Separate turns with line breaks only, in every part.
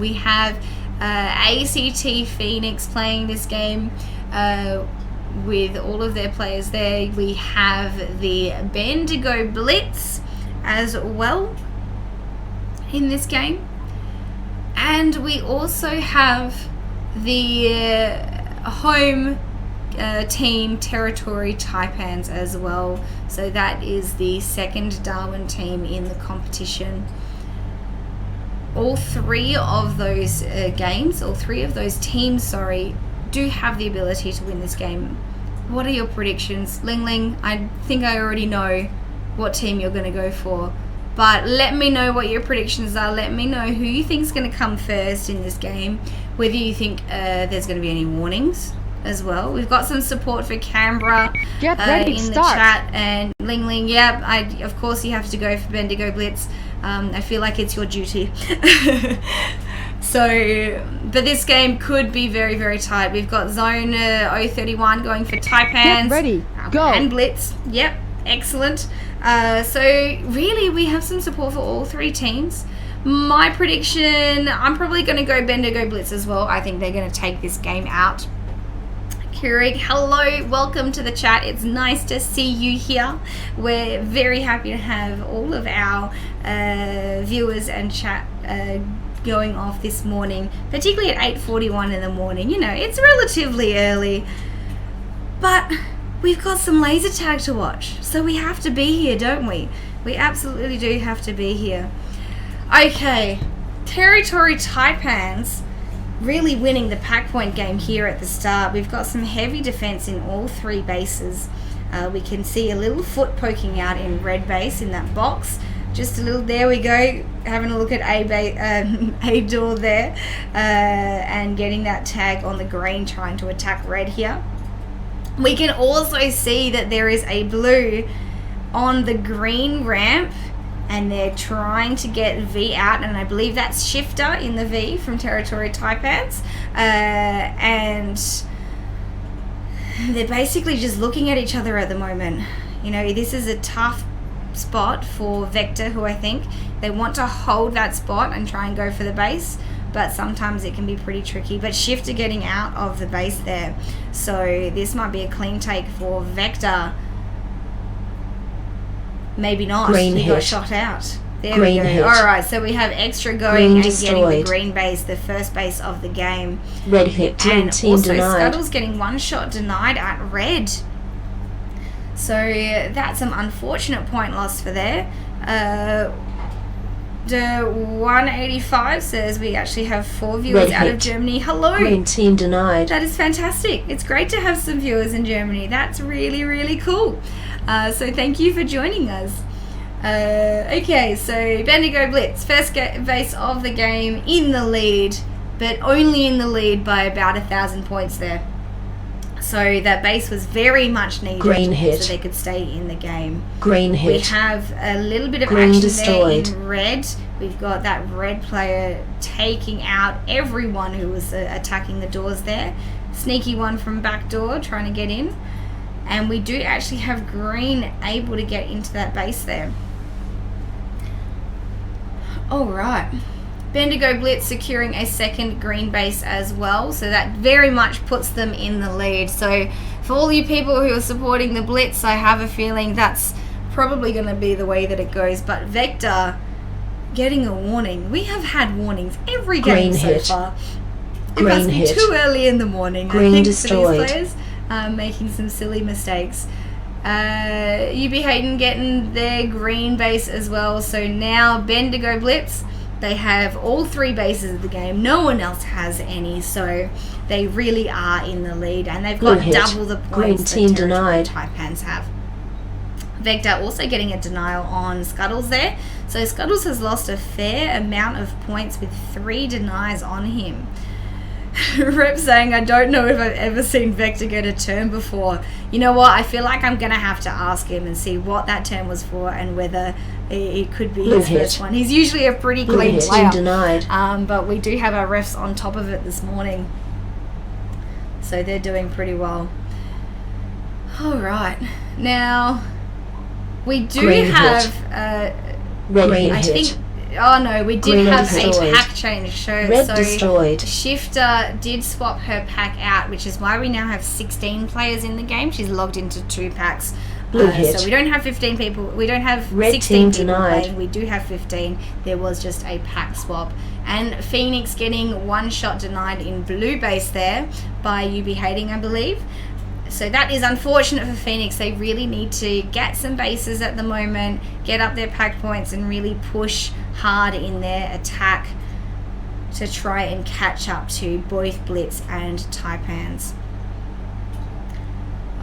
we have ACT Phoenix playing this game with all of their players there. We have the Bendigo Blitz as well in this game. And we also have the home team Territory Taipans as well. So that is the second Darwin team in the competition. All three of those teams, do have the ability to win this game. What are your predictions? Ling Ling, I think I already know what team you're going to go for. But let me know what your predictions are. Let me know who you think is going to come first in this game. Whether you think there's going to be any warnings as well. We've got some support for Canberra
Get ready,
in the
start.
chat. And Ling Ling, of course you have to go for Bendigo Blitz. I feel like it's your duty. But this game could be very, very tight. We've got Zone 031 going for Taipans.
Get ready, go.
And Blitz. Yep, excellent. So really we have some support for all three teams. My prediction, I'm probably going to go Bendigo Blitz as well. I think they're going to take this game out. Keurig, hello, welcome to the chat. It's nice to see you here. We're very happy to have all of our viewers and chat going off this morning, particularly at 8:41 in the morning. You know, it's relatively early, but we've got some laser tag to watch, so we have to be here, don't we? We absolutely do have to be here. Okay, Territory Taipans really winning the pack point game here at the start. We've got some heavy defense in all three bases. We can see a little foot poking out in red base in that box. Just a little, there we go, having a look at A door there, and getting that tag on the green, trying to attack red here. We can also see that there is a blue on the green ramp, and they're trying to get V out, and I believe that's Shifter in the V from Territory Taipans, and they're basically just looking at each other at the moment. You know, this is a tough spot for Vector, who I think they want to hold that spot and try and go for the base, but sometimes it can be pretty tricky. But Shifter getting out of the base there, so this might be a clean take for Vector. Maybe not.
Green
He
hit.
got shot out. There
Green
we go.
hit.
Alright, so we have extra going
Green
and
destroyed.
getting the green base, the first base of the game.
Red hit.
And
Team
also
denied.
Scuttle's getting one shot denied at red. So that's some unfortunate point loss for there. The 185 says we actually have 4 viewers
Red
out of
hit.
Germany. Hello!
Green team denied.
That is fantastic. It's great to have some viewers in Germany. That's really, really cool. So thank you for joining us. Okay, so Bendigo Blitz, first base of the game, in the lead, but only in the lead by about 1,000 points there. So that base was very much needed,
Green hit.
so they could stay in the game.
Green hit.
We have a little bit of
Green
action
destroyed.
there in red. We've got that red player taking out everyone who was attacking the doors there. Sneaky one from back door trying to get in. And we do actually have green able to get into that base there. Alright. Bendigo Blitz securing a second green base as well, so that very much puts them in the lead. So for all you people who are supporting the Blitz, I have a feeling that's probably going to be the way that it goes. But Vector getting a warning. We have had warnings every game
Green
so
hit.
far. It
Green
must be
hit.
too early in the morning,
Green
I think,
destroyed.
for these players, making some silly mistakes. UB Hayden getting their green base as well. So now Bendigo Blitz, they have all 3 bases of the game. No one else has any, so they really are in the lead, and they've got
Blue hit.
double the
Green
points
team
that Territory
denied.
Taipans have. Vector also getting a denial on Scuttles there. So Scuttles has lost a fair amount of points with 3 denies on him. Rep saying, I don't know if I've ever seen Vector get a turn before. You know what? I feel like I'm going to have to ask him and see what that turn was for and whether it could be
Blue
his
hit.
first one. He's usually a pretty
Blue
clean
hit.
player.
Team denied.
But we do have our refs on top of it this morning. So they're doing pretty well. Alright. Now, we do
Green
have...
Red
I
hit.
think Oh no, we did
Green
have
destroyed.
a pack change.
Red destroyed.
Shifter did swap her pack out, which is why we now have 16 players in the game. She's logged into 2 packs.
Blue hit.
So we don't have 15 people. We don't have
Red
16
team
people
denied.
playing. We do have 15. There was just a pack swap. And Phoenix getting 1 shot denied in blue base there by You Be Hating, I believe. So that is unfortunate for Phoenix. They really need to get some bases at the moment, get up their pack points and really push hard in their attack to try and catch up to both Blitz and Taipans.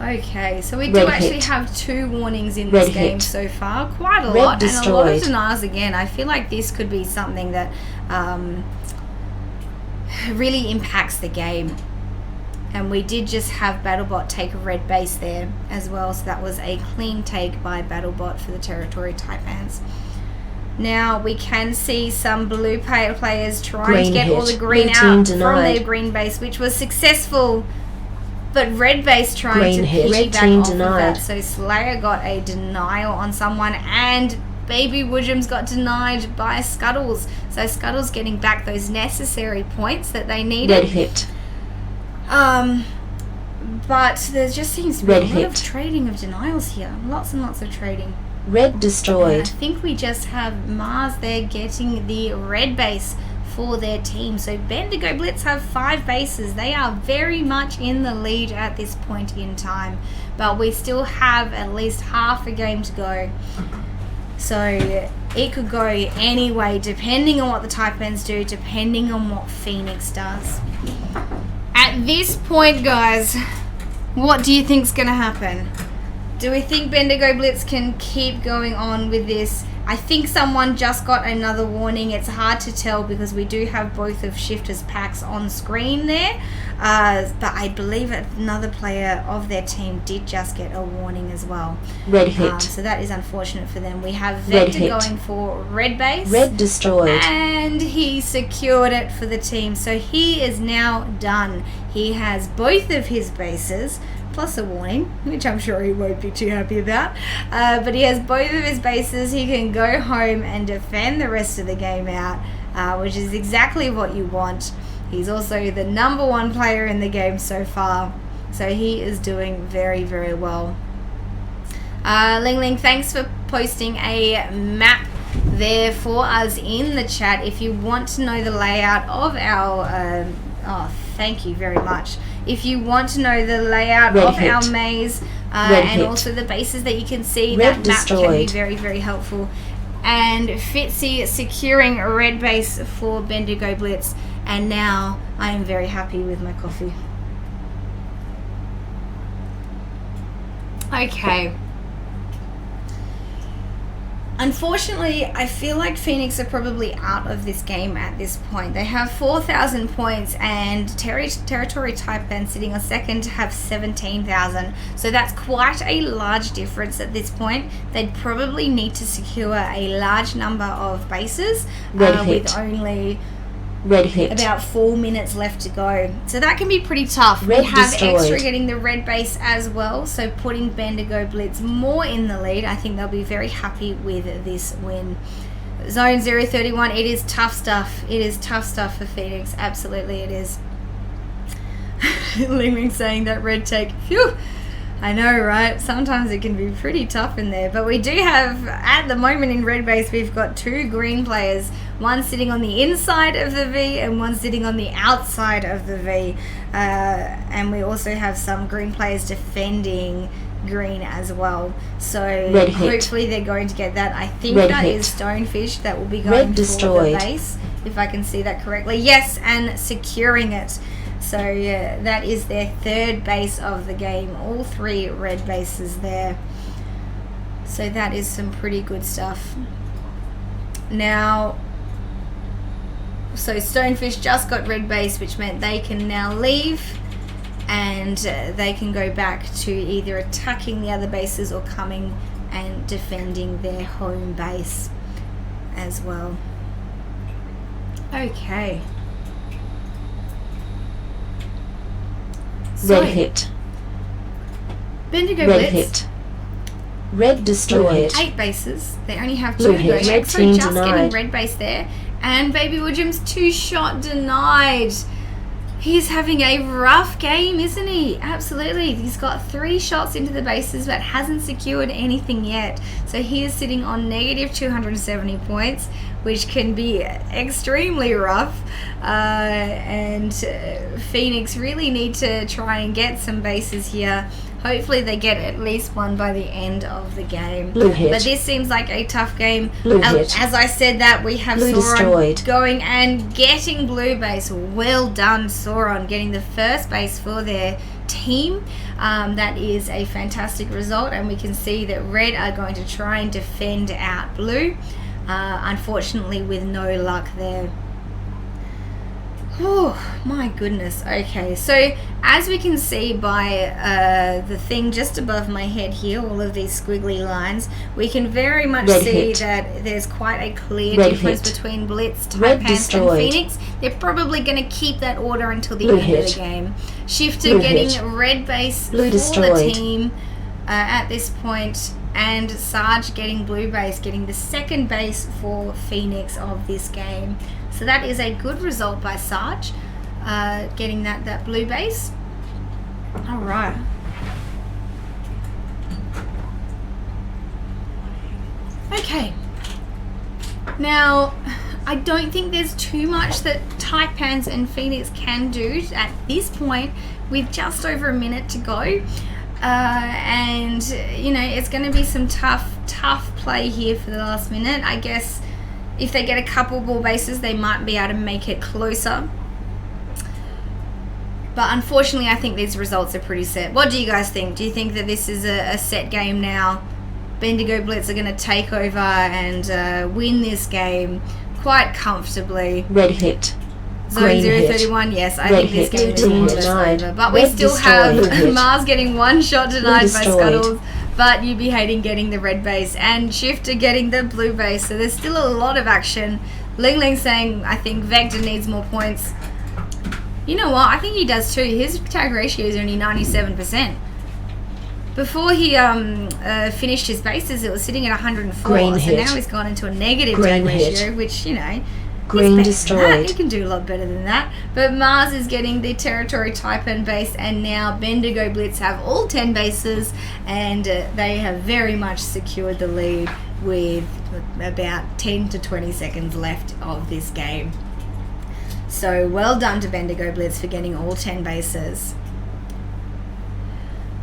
Okay, so we do
Red
actually
hit.
have 2 warnings in this
Red
game
hit.
so far. Quite a
Red
lot. And a lot of
destroyed.
denials again. I feel like this could be something that really impacts the game. And we did just have BattleBot take a red base there as well. So that was a clean take by BattleBot for the Territory Taipans. Now we can see some blue players trying
Green
to get all
hit.
the green
Blue
out
team
from
denied.
their green base, which was successful. But red base trying
Green
to
hit. Red
piggyback
team
off of
denied.
that. So Slayer got a denial on someone, and Baby Woodrums got denied by Scuttles. So Scuttles getting back those necessary points that they needed.
Red hit.
But there just seems to be
Red
a lot
hit.
of trading of denials here. Lots and lots of trading.
Red
And I
destroyed.
think we just have Mars there getting the red base for their team. So Bendigo Blitz have 5 bases. They are very much in the lead at this point in time. But we still have at least half a game to go. So it could go any way depending on what the Taipans do, depending on what Phoenix does. At this point, guys, what do you think's going to happen? Do we think Bendigo Blitz can keep going on with this? I think someone just got another warning. It's hard to tell because we do have both of Shifter's packs on screen there. But I believe another player of their team did just get a warning as well.
Red hit.
So that is unfortunate for them. We have
Red
Vector
hit.
going for red base.
Red destroyed.
And he secured it for the team. So he is now done. He has both of his bases, plus a warning, which I'm sure he won't be too happy about. But he has both of his bases. He can go home and defend the rest of the game out, which is exactly what you want. He's also the number 1 player in the game so far. So he is doing very, very well. Ling Ling, thanks for posting a map there for us in the chat. If you want to know the layout of our... thank you very much. If you want to know the layout
Red
of
hit.
our maze
Red
and
hit.
also the bases that you can see,
Red
that map can be
destroyed.
very, very helpful. And Fitzy securing a red base for Bendigo Blitz. And now I am very happy with my coffee. Okay. Unfortunately, I feel like Phoenix are probably out of this game at this point. They have 4,000 points and Territory Taipan sitting on second have 17,000. So that's quite a large difference at this point. They'd probably need to secure a large number of bases
Red hit.
with only
Red hit.
about 4 minutes left to go. So that can be pretty tough.
Red
we have
destroyed.
extra getting the red base as well, so putting Bendigo Blitz more in the lead. I think they'll be very happy with this win. Zone 031, it is tough stuff. It is tough stuff for Phoenix. Absolutely it is. Ling Ling saying that red take. Phew. I know, right? Sometimes it can be pretty tough in there. But we do have, at the moment in red base, we've got 2 green players. One sitting on the inside of the V and one sitting on the outside of the V. And we also have some green players defending green as well. So
Red hit.
hopefully they're going to get that. I think
Red
that
hit.
is Stonefish that will be
Red
going for
destroyed.
the base, if I can see that correctly. Yes, and securing it. So yeah, that is their 3rd base of the game. All 3 red bases there. So that is some pretty good stuff. Now, so Stonefish just got red base, which meant they can now leave and they can go back to either attacking the other bases or coming and defending their home base as well. Okay.
Red hit.
Bendigo
Red
Blitz
hit. Red destroyed.
8 bases. They only have
Blue
2
hit.
going.
Red
So
team
just getting
denied.
red base there. And Baby Woodjum's 2-shot denied. He's having a rough game, isn't he? Absolutely. He's got 3 shots into the bases but hasn't secured anything yet. So he is sitting on negative 270 points, which can be extremely rough. And Phoenix really need to try and get some bases here. Hopefully they get at least one by the end of the game.
Blue hit.
But this seems like a tough game.
Blue hit.
As I said that, we have
Blue
Sauron
destroyed.
going and getting blue base. Well done, Sauron, getting the first base for their team. That is a fantastic result, and we can see that red are going to try and defend out blue. Unfortunately, with no luck there. Oh my goodness. Okay, so as we can see by the thing just above my head here, all of these squiggly lines, we can very much
Red
see
hit.
that there's quite a clear
Red
difference
hit.
between Blitz,
Red
Taipans, and
destroyed.
Phoenix. They're probably going to keep that order until the
Blue
end of
hit.
the game. Shifter
Blue
getting
hit.
red base
Blue
for
destroyed.
the team at this point, and Sarge getting blue base, getting the second base for Phoenix of this game. So that is a good result by Sarge, getting that blue base. All right. Okay. Now, I don't think there's too much that Taipans and Phoenix can do at this point with just over a minute to go. And, you know, it's going to be some tough play here for the last minute. I guess if they get a couple ball bases, they might be able to make it closer. But unfortunately, I think these results are pretty set. What do you guys think? Do you think that this is a set game now? Bendigo Blitz are going to take over and win this game quite comfortably.
Red hit.
Zone
Green
031, yes, I
Red
think this
hit.
game is
Blue
more or
hit.
less
Denied.
over. But we
Red
still
destroyed. Blue
have
hit.
Mars getting 1 shot denied by
destroyed.
Scuttles, but you'd be hating getting the red base, and Shifter getting the blue base. So there's still a lot of action. Ling Ling saying, I think Vector needs more points. You know what? I think he does too. His tag ratio is only 97%. Before he finished his bases, it was sitting at 104.
Green
so
hit.
now he's gone into a negative
Green
tag
hit.
ratio, which, you know,
Green
he's better than that.
destroyed.
He can do a lot better than that. But Mars is getting the territory Taipan base, and now Bendigo Blitz have all 10 bases, and they have very much secured the lead with about 10 to 20 seconds left of this game. So well done to Bendigo Blitz for getting all 10 bases.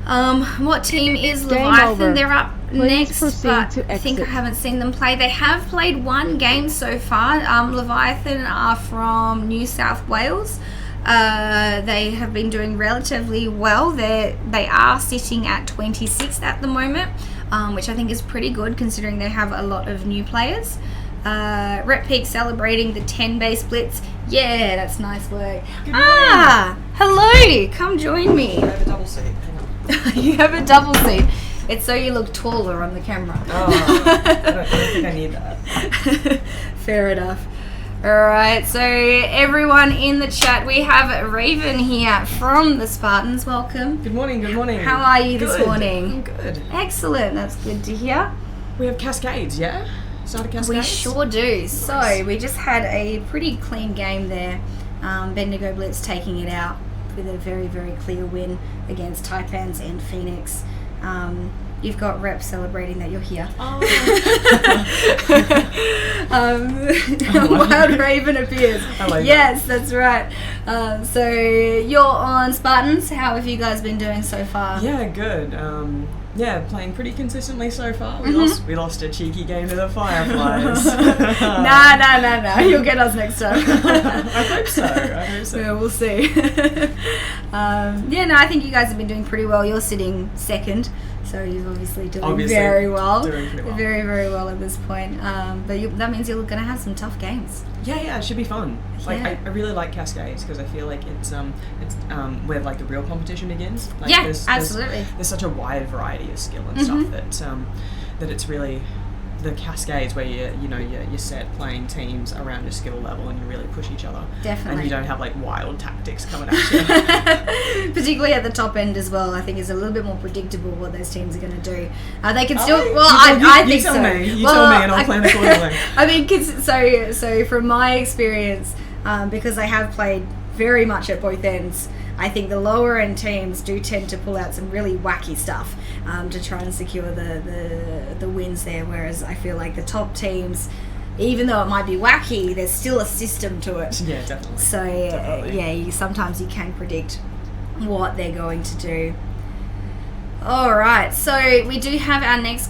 What team is
Game
Leviathan?
over.
They're up
Please
next,
proceed
but
to
I think I
exit.
haven't seen them play. They have played 1 game so far. Leviathan are from New South Wales. They have been doing relatively well. They are sitting at 26th at the moment, which I think is pretty good considering they have a lot of new players. Rep Peak celebrating the 10 base blitz. Yeah, that's nice work. Hello, come join me.
I have a double seat. Hang on.
You have a double seat. It's so you look taller on the camera.
Oh, I don't think I need that.
Fair enough. Alright, so everyone in the chat, we have Raven here from the Spartans. Welcome.
Good morning, good morning.
How are you this
Good.
morning?
I'm good.
Excellent, that's good to hear.
We have Cascades, yeah? Started Cascades?
We sure do. So, we just had a pretty clean game there. Bendigo Blitz taking it out with a very, very clear win against Taipans and Phoenix. You've got Rep celebrating that you're here.
Oh.
Wild Raven appears.
I like
yes, that's right. So you're on Spartans. How have you guys been doing so far?
Yeah, good. Yeah, playing pretty consistently so far.
Mm-hmm.
We lost a cheeky game to the Fireflies.
Nah. You'll get us next time.
I hope so.
Yeah, we'll see. I think you guys have been doing pretty well. You're sitting second, so you've obviously doing very well.
Doing pretty well.
Very, very well at this point. But that means you're going to have some tough games.
Yeah, it should be fun. Like
Yeah.
I really like Cascades because I feel like it's where like the real competition begins. Like,
Yeah, absolutely.
There's such a wide variety of skill and
Mm-hmm.
stuff that it's really the Cascades where you're set playing teams around your skill level and you really push each other.
Definitely.
And you don't have like wild tactics coming at you.
Particularly at the top end as well, I think it's a little bit more predictable what those teams are going to do. They can
Are
still.
they?
Well, I think
tell
so.
Me. You tell me, and I'll plan accordingly.
I mean, so from my experience, because I have played very much at both ends, I think the lower end teams do tend to pull out some really wacky stuff to try and secure the wins there. Whereas I feel like the top teams, even though it might be wacky, there's still a system to it.
Yeah, definitely.
So
Definitely.
sometimes you can predict what they're going to do. All right, so we do have our next